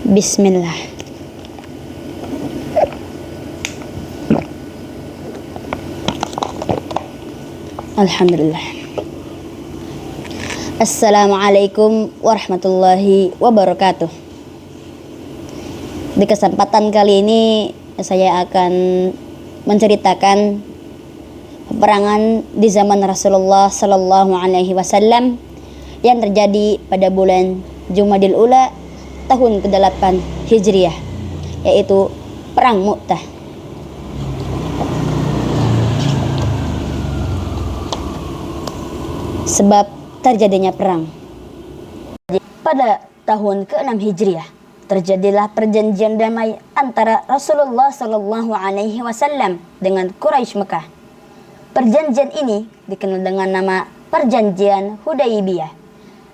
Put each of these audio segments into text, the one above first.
Bismillah. Alhamdulillah. Assalamualaikum warahmatullahi wabarakatuh. Di kesempatan kali ini saya akan menceritakan peperangan di zaman Rasulullah Sallallahu Alaihi Wasallam yang terjadi pada bulan Jumadil Ula tahun ke-8 Hijriah, yaitu Perang Mu'tah. Sebab terjadinya perang. Pada tahun ke-6 Hijriah terjadilah perjanjian damai antara Rasulullah Sallallahu Alaihi Wasallam dengan Quraisy Mekah. Perjanjian ini dikenal dengan nama Perjanjian Hudaybiyah.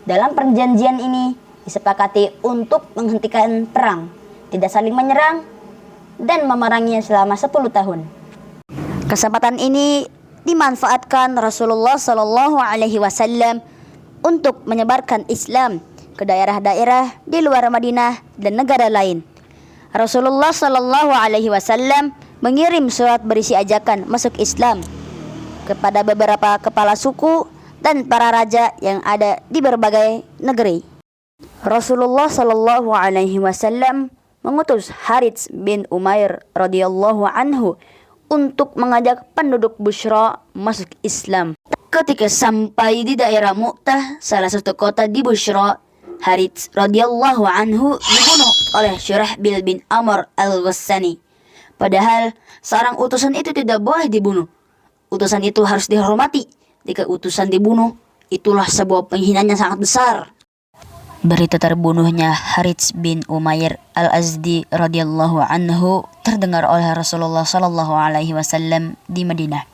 Dalam perjanjian ini disepakati untuk menghentikan perang, tidak saling menyerang, dan memeranginya selama 10 tahun. Kesempatan ini dimanfaatkan Rasulullah Sallallahu Alaihi Wasallam untuk menyebarkan Islam ke daerah-daerah di luar Madinah dan negara lain. Rasulullah Sallallahu Alaihi Wasallam mengirim surat berisi ajakan masuk Islam kepada beberapa kepala suku dan para raja yang ada di berbagai negeri. Rasulullah Sallallahu Alaihi Wasallam mengutus Harits bin Umair radhiyallahu anhu untuk mengajak penduduk Bushra masuk Islam. Ketika sampai di daerah Mu'tah, salah satu kota di Bushra, Harits radhiyallahu anhu dibunuh oleh Syurahbil bin Amr al-Ghassani. Padahal seorang utusan itu tidak boleh dibunuh. Utusan itu harus dihormati. Jika utusan dibunuh, itulah sebuah penghinaan yang sangat besar. Berita terbunuhnya Harits bin Umair al-Azdi radhiyallahu anhu terdengar oleh Rasulullah sallallahu alaihi wasallam di Madinah.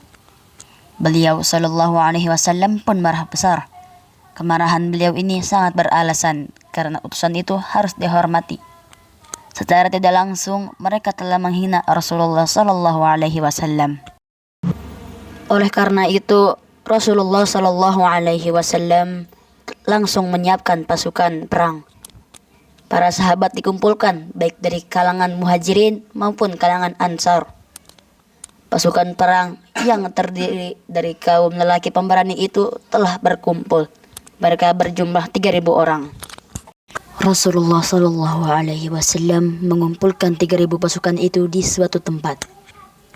Beliau sallallahu alaihi wasallam pun marah besar. Kemarahan beliau ini sangat beralasan karena utusan itu harus dihormati. Secara tidak langsung mereka telah menghina Rasulullah sallallahu alaihi wasallam. Oleh karena itu Rasulullah sallallahu alaihi wasallam langsung menyiapkan pasukan perang. Para sahabat dikumpulkan baik dari kalangan muhajirin maupun kalangan ansar. Pasukan perang yang terdiri dari kaum lelaki pemberani itu telah berkumpul. Mereka berjumlah 3.000 orang. Rasulullah sallallahu alaihi wasallam mengumpulkan 3.000 pasukan itu di suatu tempat.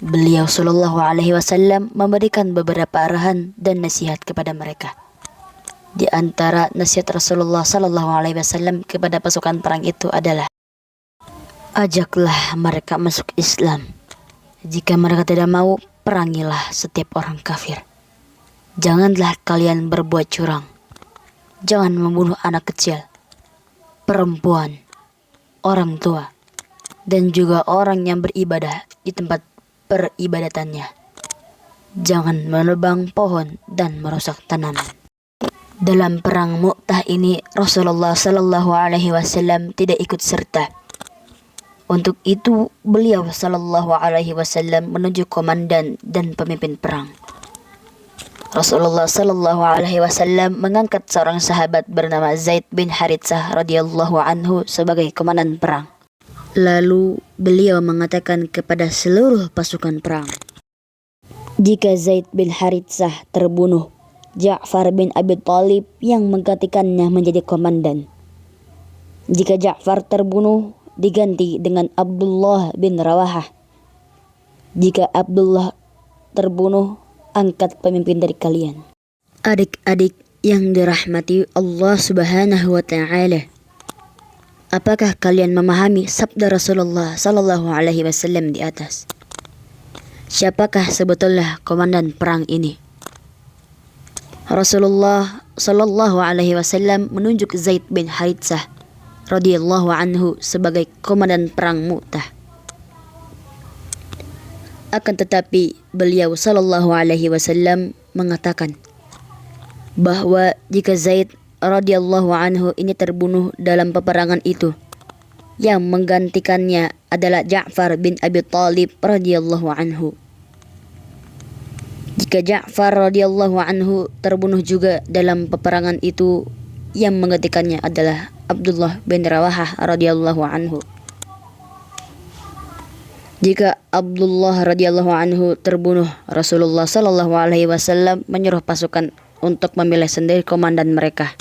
Beliau sallallahu alaihi wasallam memberikan beberapa arahan dan nasihat kepada mereka. Di antara nasihat Rasulullah sallallahu alaihi wasallam kepada pasukan perang itu adalah, ajaklah mereka masuk Islam. Jika mereka tidak mau, perangilah setiap orang kafir. Janganlah kalian berbuat curang. Jangan membunuh anak kecil, perempuan, orang tua, dan juga orang yang beribadah di tempat peribadatannya. Jangan menebang pohon dan merusak tanaman. Dalam perang Mu'tah ini Rasulullah sallallahu alaihi wasallam tidak ikut serta. Untuk itu beliau sallallahu alaihi wasallam menunjuk komandan dan pemimpin perang. Rasulullah sallallahu alaihi wasallam mengangkat seorang sahabat bernama Zaid bin Haritsah radhiyallahu anhu sebagai komandan perang. Lalu beliau mengatakan kepada seluruh pasukan perang, jika Zaid bin Haritsah terbunuh, Ja'far bin Abi Thalib yang menggantikannya menjadi komandan. Jika Ja'far terbunuh, diganti dengan Abdullah bin Rawahah. Jika Abdullah terbunuh, angkat pemimpin dari kalian. Adik-adik yang dirahmati Allah Subhanahu wa Ta'ala, apakah kalian memahami sabda Rasulullah sallallahu alaihi wasallam di atas? Siapakah sebetulnya komandan perang ini? Rasulullah sallallahu alaihi wasallam menunjuk Zaid bin Haritsah radhiyallahu anhu sebagai komandan perang Mu'tah. Akan tetapi beliau sallallahu alaihi wasallam mengatakan bahwa jika Zaid radhiyallahu anhu ini terbunuh dalam peperangan itu, yang menggantikannya adalah Ja'far bin Abi Thalib radhiyallahu anhu. Jika Ja'far radhiyallahu anhu terbunuh juga dalam peperangan itu, yang menggantikannya adalah Abdullah bin Rawahah radhiyallahu anhu. Jika Abdullah radhiyallahu anhu terbunuh, Rasulullah sallallahu alaihi wasallam menyuruh pasukan untuk memilih sendiri komandan mereka.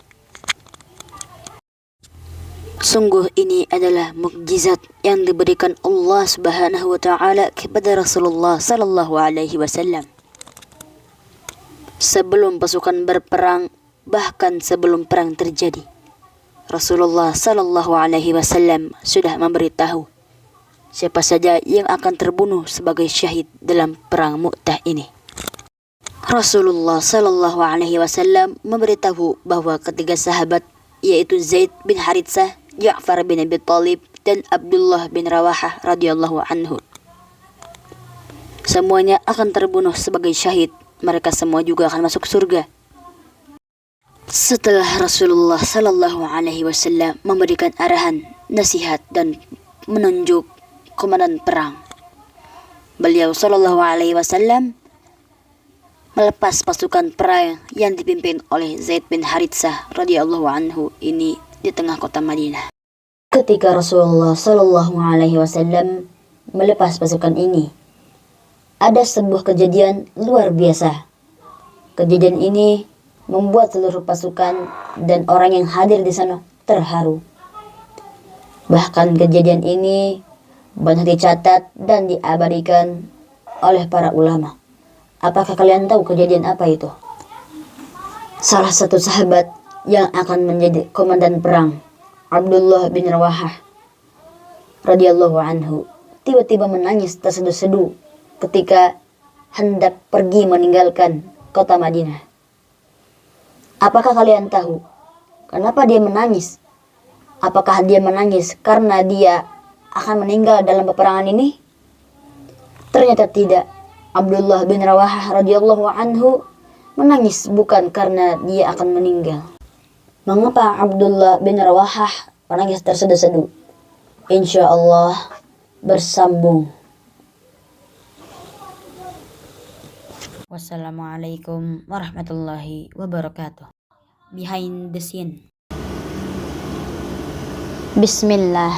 Sungguh ini adalah mukjizat yang diberikan Allah Subhanahu wa taala kepada Rasulullah sallallahu alaihi wasallam. Sebelum pasukan berperang, bahkan sebelum perang terjadi, Rasulullah sallallahu alaihi wasallam sudah memberitahu siapa saja yang akan terbunuh sebagai syahid dalam perang Mu'tah ini. Rasulullah sallallahu alaihi wasallam memberitahu bahwa ketiga sahabat, yaitu Zaid bin Haritsah, Ja'far bin Abi Thalib, dan Abdullah bin Rawahah radhiyallahu anhu, semuanya akan terbunuh sebagai syahid. Mereka semua juga akan masuk surga. Setelah Rasulullah sallallahu alaihi wasallam memberikan arahan, nasihat, dan menunjuk komandan perang, beliau sallallahu alaihi wasallam melepas pasukan perang yang dipimpin oleh Zaid bin Haritsah radhiyallahu anhu ini di tengah kota Madinah. Ketika Rasulullah sallallahu alaihi wasallam melepas pasukan ini, ada sebuah kejadian luar biasa. Kejadian ini membuat seluruh pasukan dan orang yang hadir di sana terharu. Bahkan kejadian ini banyak dicatat dan diabadikan oleh para ulama. Apakah kalian tahu kejadian apa itu? Salah satu sahabat yang akan menjadi komandan perang, Abdullah bin Rawahah radhiyallahu anhu, tiba-tiba menangis terseduh-seduh ketika hendak pergi meninggalkan kota Madinah. Apakah kalian tahu kenapa dia menangis? Apakah dia menangis karena dia akan meninggal dalam peperangan ini? Ternyata tidak. Abdullah bin Rawahah radhiyallahu anhu menangis bukan karena dia akan meninggal. Mengapa Abdullah bin Rawahah menangis terseduh-seduh? Insya Allah bersambung. Wassalamualaikum warahmatullahi wabarakatuh. Behind the scene. Bismillah.